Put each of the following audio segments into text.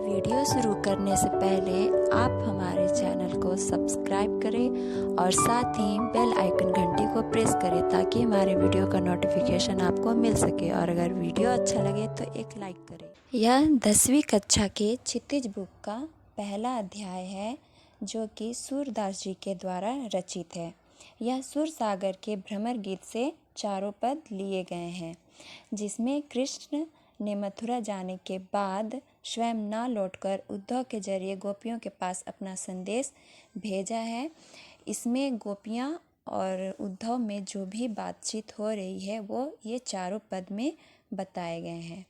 Video शुरू करने से पहले आप हमारे चैनल को सब्सक्राइब करें और साथ ही बेल आइकन घंटी को प्रेस करें ताकि हमारे वीडियो का नोटिफिकेशन आपको मिल सके। और अगर वीडियो अच्छा लगे तो एक लाइक करें। यह 10वीं कक्षा के क्षितिज बुक का पहला अध्याय है जो कि सूरदास जी के द्वारा रचित है। यह सूरसागर के भ्रमर गीत से चारों पद लिए गए हैं, जिसमें कृष्ण ने मथुरा जाने के बाद स्वयं ना लौटकर उद्धव के जरिए गोपियों के पास अपना संदेश भेजा है। इसमें गोपियाँ और उद्धव में जो भी बातचीत हो रही है वो ये चारों पद में बताए गए हैं।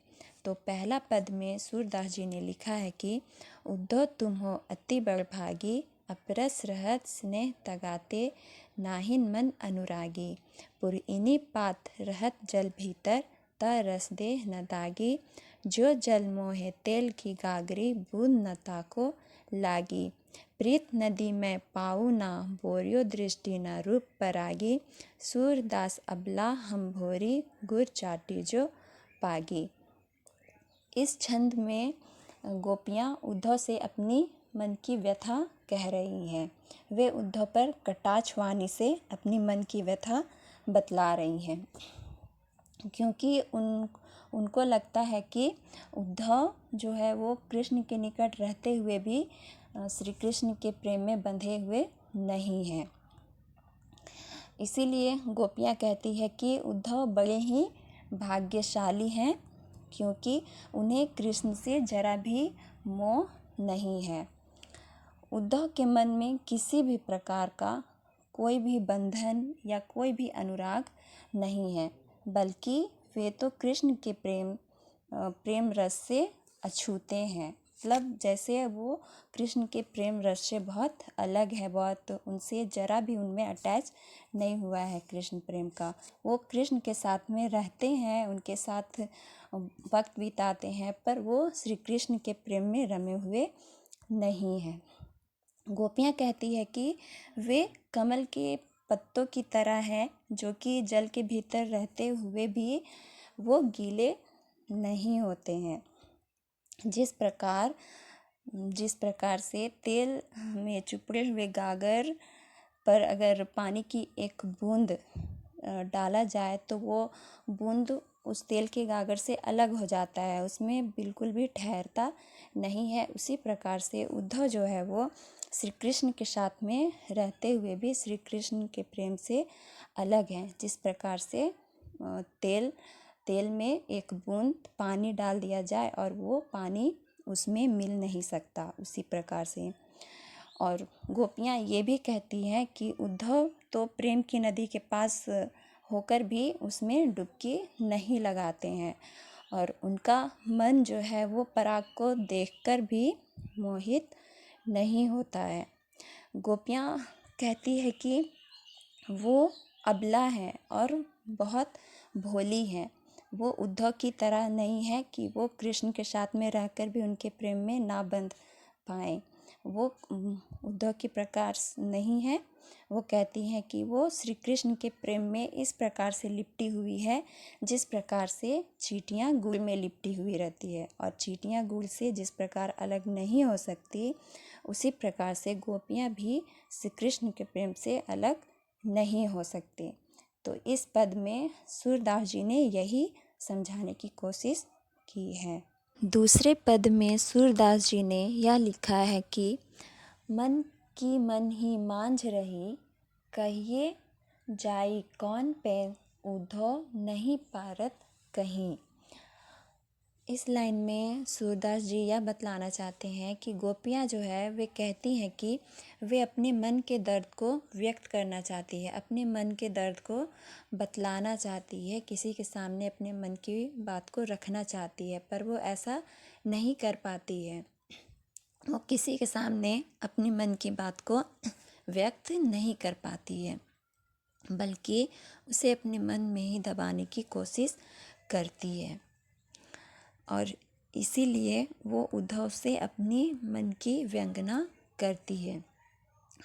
तो पहला पद में सूरदास जी ने लिखा है कि उद्धव तुम हो अति बड़भागी, अपरस रहत स्नेह तगाते, नाहिन मन अनुरागी, पुरइनी पात रहत जल भीतर, ता रस दे न दागी, जो जल मोहे तेल की गागरी, बूंद न ताको लागी, प्रीत नदी में पाऊ ना, बोरियो दृष्टि न रूप परागी, सूरदास अबला हम भोरी, गुर चाटी जो पागी। इस छंद में गोपियाँ उद्धव से अपनी मन की व्यथा कह रही हैं। वे उद्धव पर कटाक्ष वाणी से अपनी मन की व्यथा बतला रही हैं, क्योंकि उनको लगता है कि उद्धव जो है वो कृष्ण के निकट रहते हुए भी श्री कृष्ण के प्रेम में बंधे हुए नहीं हैं। इसीलिए गोपियाँ कहती है कि उद्धव बड़े ही भाग्यशाली हैं, क्योंकि उन्हें कृष्ण से जरा भी मोह नहीं है। उद्धव के मन में किसी भी प्रकार का कोई भी बंधन या कोई भी अनुराग नहीं है, बल्कि वे तो कृष्ण के प्रेम रस से अछूते हैं। मतलब जैसे वो कृष्ण के प्रेम रस से बहुत अलग है, बहुत उनसे जरा भी उनमें अटैच नहीं हुआ है कृष्ण प्रेम का। वो कृष्ण के साथ में रहते हैं, उनके साथ वक्त बिताते हैं, पर वो श्री कृष्ण के प्रेम में रमे हुए नहीं हैं। गोपियाँ कहती है कि वे कमल के पत्तों की तरह है, जो कि जल के भीतर रहते हुए भी वो गीले नहीं होते हैं। जिस प्रकार से तेल में चुपड़े हुए गागर पर अगर पानी की एक बूंद डाला जाए तो वो बूंद उस तेल के गागर से अलग हो जाता है, उसमें बिल्कुल भी ठहरता नहीं है। उसी प्रकार से उद्धव जो है वो श्री कृष्ण के साथ में रहते हुए भी श्री कृष्ण के प्रेम से अलग हैं। जिस प्रकार से तेल में एक बूंद पानी डाल दिया जाए और वो पानी उसमें मिल नहीं सकता, उसी प्रकार से। और गोपियाँ ये भी कहती हैं कि उद्धव तो प्रेम की नदी के पास होकर भी उसमें डुबकी नहीं लगाते हैं, और उनका मन जो है वो पराग को देखकर भी मोहित नहीं होता है। गोपियाँ कहती है कि वो अबला हैं और बहुत भोली हैं। वो उद्धव की तरह नहीं है कि वो कृष्ण के साथ में रहकर भी उनके प्रेम में ना बंध पाएँ। वो उद्धव की प्रकार नहीं है। वो कहती हैं कि वो श्री कृष्ण के प्रेम में इस प्रकार से लिपटी हुई है, जिस प्रकार से चींटियाँ गुड़ में लिपटी हुई रहती है, और चींटियाँ गुड़ से जिस प्रकार अलग नहीं हो सकती, उसी प्रकार से गोपियाँ भी श्री कृष्ण के प्रेम से अलग नहीं हो सकती। तो इस पद में सूरदास जी ने यही समझाने की कोशिश की है। दूसरे पद में सूरदास जी ने यह लिखा है कि मन की मन ही मांझ रही, कहिए जाई कौन पे, उद्धव नहीं पारत कहीं। इस लाइन में सूरदास जी यह बतलाना चाहते हैं कि गोपियाँ जो है वे कहती हैं कि वे अपने मन के दर्द को व्यक्त करना चाहती है, अपने मन के दर्द को बतलाना चाहती है, किसी के सामने अपने मन की बात को रखना चाहती है, पर वो ऐसा नहीं कर पाती है। वो किसी के सामने अपने मन की बात को व्यक्त नहीं कर पाती है, बल्कि उसे अपने मन में ही दबाने की कोशिश करती है, और इसीलिए वो उद्धव से अपनी मन की व्यंगना करती है।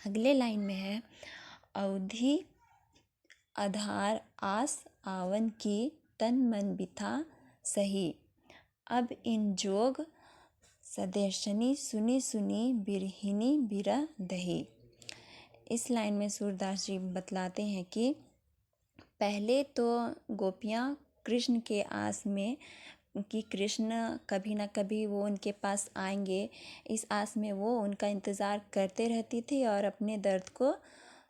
अगले लाइन में है, अवधि आधार आस आवन की, तन मन बिथा सही, अब इन जोग सदेशनी सुनी सुनी बिरहिनी बिरह दही। इस लाइन में सूरदास जी बतलाते हैं कि पहले तो गोपियाँ कृष्ण के आस में कि कृष्ण कभी ना कभी वो उनके पास आएंगे, इस आस में वो उनका इंतज़ार करते रहती थी और अपने दर्द को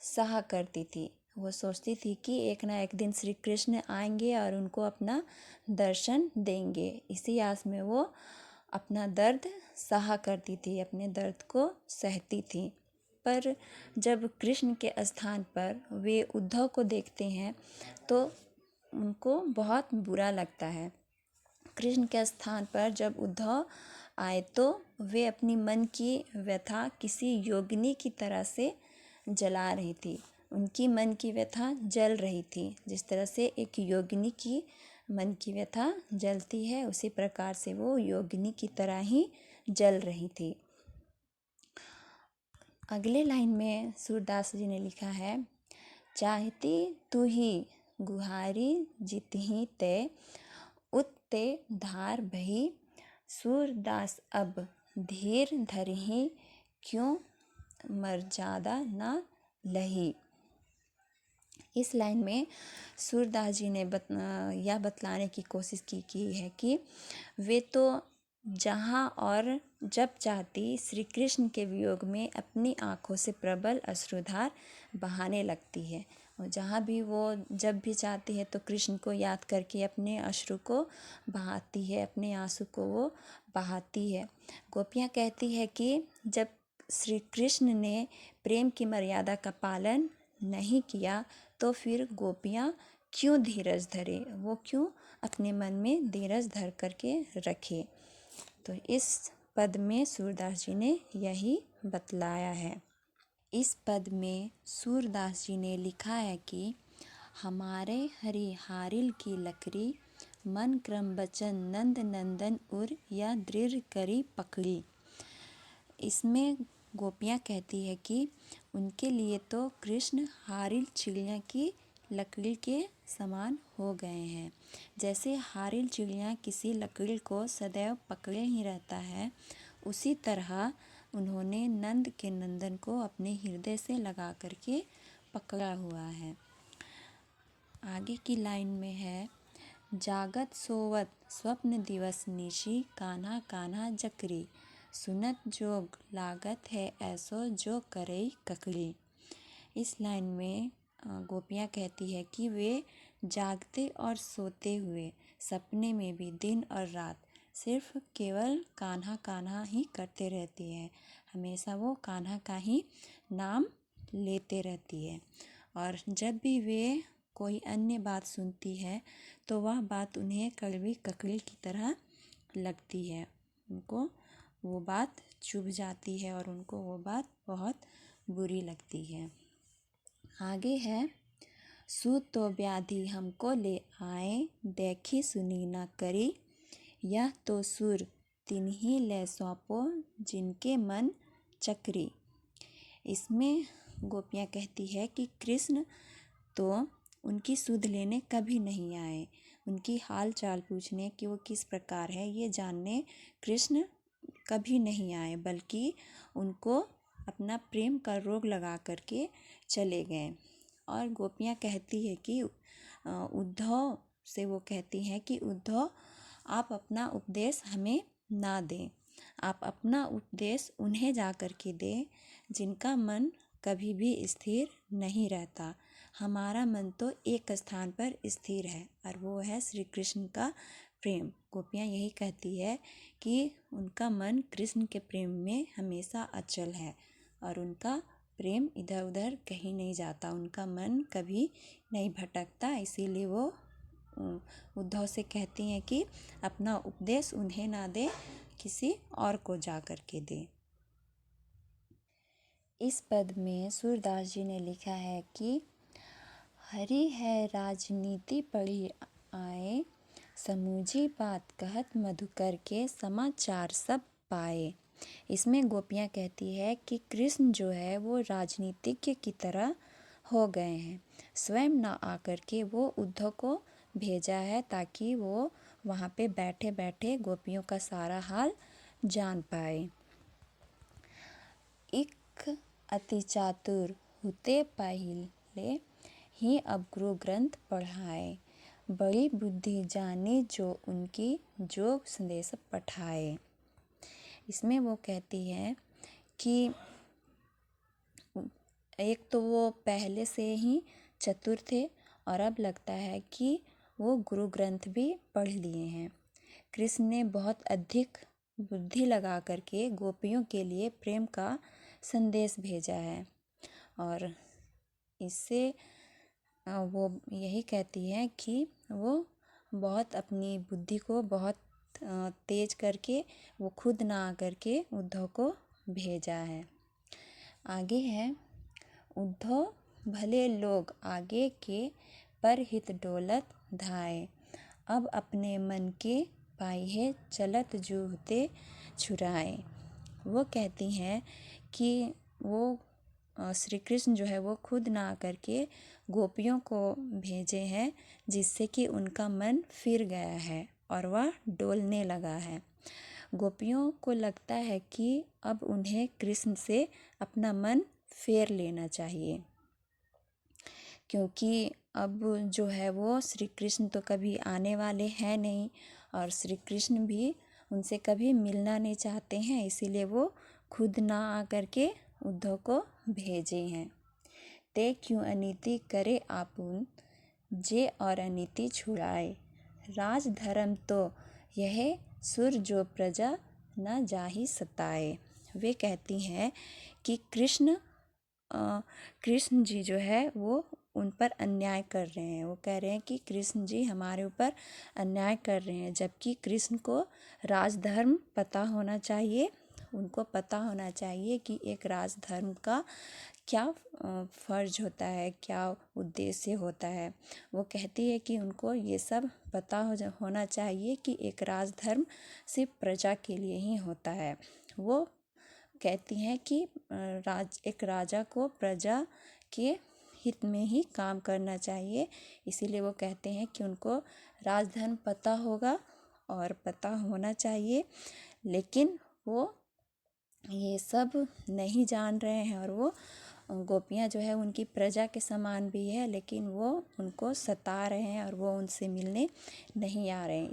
सहा करती थी। वो सोचती थी कि एक ना एक दिन श्री कृष्ण आएंगे और उनको अपना दर्शन देंगे। इसी आस में वो अपना दर्द सहा करती थी, अपने दर्द को सहती थी। पर जब कृष्ण के स्थान पर वे उद्धव को देखते हैं तो उनको बहुत बुरा लगता है। कृष्ण के स्थान पर जब उद्धव आए तो वे अपनी मन की व्यथा किसी योगिनी की तरह से जला रही थी। उनकी मन की व्यथा जल रही थी। जिस तरह से एक योगिनी की मन की व्यथा जलती है, उसी प्रकार से वो योगिनी की तरह ही जल रही थी। अगले लाइन में सूरदास जी ने लिखा है, चाहती तू ही गुहारी जितही ते उत्ते धार बही, सूरदास अब धीर धरही क्यों मर्यादा ना लही। इस लाइन में सूरदास जी ने यह बतलाने की कोशिश की है कि वे तो जहाँ और जब चाहती श्री कृष्ण के वियोग में अपनी आँखों से प्रबल अश्रुधार बहाने लगती है। और जहाँ भी वो जब भी चाहती है तो कृष्ण को याद करके अपने अश्रु को बहाती है, अपने आंसू को वो बहाती है। गोपियाँ कहती है कि जब श्री कृष्ण ने प्रेम की मर्यादा का पालन नहीं किया तो फिर गोपियाँ क्यों धीरज धरे, वो क्यों अपने मन में धीरज धर करके रखे। तो इस पद में सूरदास जी ने यही बतलाया है। इस पद में सूरदास जी ने लिखा है कि हमारे हरि हारिल की लकड़ी, मन क्रम बचन नंद नंदन उर या दृढ़ करी पकड़ी। इसमें गोपियाँ कहती है कि उनके लिए तो कृष्ण हारिल चिड़िया की लकड़ी के समान हो गए हैं। जैसे हारिल चिड़िया किसी लकड़ी को सदैव पकड़े ही रहता है, उसी तरह उन्होंने नंद के नंदन को अपने हृदय से लगा करके पकड़ा हुआ है। आगे की लाइन में है, जागत सोवत स्वप्न दिवस निशी, कान्हा कान्हा जकरी, सुनत जोग लागत है ऐसो जो करई ककड़ी। इस लाइन में गोपियाँ कहती है कि वे जागते और सोते हुए सपने में भी दिन और रात सिर्फ केवल कान्हा कान्हा ही करते रहती है। हमेशा वो कान्हा का ही नाम लेते रहती है। और जब भी वे कोई अन्य बात सुनती है तो वह बात उन्हें कड़वी ककड़ी की तरह लगती है। उनको वो बात चुभ जाती है और उनको वो बात बहुत बुरी लगती है। आगे है, सू तो व्याधि हमको ले आए, देखी सुनी ना करी, यह तो सुर तिन्ही ले सौंपो जिनके मन चक्री। इसमें गोपियाँ कहती है कि कृष्ण तो उनकी सुध लेने कभी नहीं आए, उनकी हाल चाल पूछने कि वो किस प्रकार है ये जानने कृष्ण कभी नहीं आए, बल्कि उनको अपना प्रेम का रोग लगा करके चले गए। और गोपियाँ कहती है कि उद्धव से वो कहती हैं कि उद्धव आप अपना उपदेश हमें ना दें, आप अपना उपदेश उन्हें जा कर के दें जिनका मन कभी भी स्थिर नहीं रहता। हमारा मन तो एक स्थान पर स्थिर है और वो है श्री कृष्ण का प्रेम। गोपियाँ यही कहती है कि उनका मन कृष्ण के प्रेम में हमेशा अचल है और उनका प्रेम इधर उधर कहीं नहीं जाता, उनका मन कभी नहीं भटकता। इसीलिए वो उद्धव से कहती हैं कि अपना उपदेश उन्हें ना दे, किसी और को जा कर के दे। इस पद में सूरदास जी ने लिखा है कि हरि है राजनीति पढ़ी आए, समूझी बात कहत मधुकर के समाचार सब पाए। इसमें गोपियाँ कहती है कि कृष्ण जो है वो राजनीतिज्ञ की तरह हो गए हैं। स्वयं ना आकर के वो उद्धव को भेजा है ताकि वो वहाँ पे बैठे बैठे गोपियों का सारा हाल जान पाए। एक अति चातुर हुते पहिले ही अब गुरु ग्रंथ पढ़ाए, बड़ी बुद्धि जानी जो उनकी जोग संदेश पठाए। इसमें वो कहती है कि एक तो वो पहले से ही चतुर थे और अब लगता है कि वो गुरु ग्रंथ भी पढ़ लिए हैं। कृष्ण ने बहुत अधिक बुद्धि लगा करके गोपियों के लिए प्रेम का संदेश भेजा है और इससे वो यही कहती है कि वो बहुत अपनी बुद्धि को बहुत तेज करके वो खुद ना आकर के उद्धव को भेजा है। आगे है, उद्धव भले लोग आगे के पर हित डोलत धाये, अब अपने मन के पाई है चलत जूहते छुराए। वो कहती हैं कि वो श्री कृष्ण जो है वो खुद ना आकर के गोपियों को भेजे हैं, जिससे कि उनका मन फिर गया है और वह डोलने लगा है। गोपियों को लगता है कि अब उन्हें कृष्ण से अपना मन फेर लेना चाहिए, क्योंकि अब जो है वो श्री कृष्ण तो कभी आने वाले हैं नहीं और श्री कृष्ण भी उनसे कभी मिलना नहीं चाहते हैं, इसीलिए वो खुद ना आकर के उद्धव को भेजे हैं। ते क्यों अनीति करे आपुन, जे और अनीति छुड़ाए, राज धर्म तो यह सुर जो प्रजा न जाहि सताए। वे कहती हैं कि कृष्ण जी जो है वो उन पर अन्याय कर रहे हैं। वो कह रहे हैं कि कृष्ण जी हमारे ऊपर अन्याय कर रहे हैं, जबकि कृष्ण को राजधर्म पता होना चाहिए। उनको पता होना चाहिए कि एक राजधर्म का क्या फ़र्ज होता है, क्या उद्देश्य होता है। वो कहती है कि उनको ये सब पता होना चाहिए कि एक राजधर्म सिर्फ प्रजा के लिए ही होता है। वो कहती हैं कि एक राजा को प्रजा के हित में ही काम करना चाहिए, इसीलिए वो कहते हैं कि उनको राजधर्म पता होगा और पता होना चाहिए, लेकिन वो ये सब नहीं जान रहे हैं और वो गोपियाँ जो है उनकी प्रजा के समान भी है, लेकिन वो उनको सता रहे हैं और वो उनसे मिलने नहीं आ रहे हैं।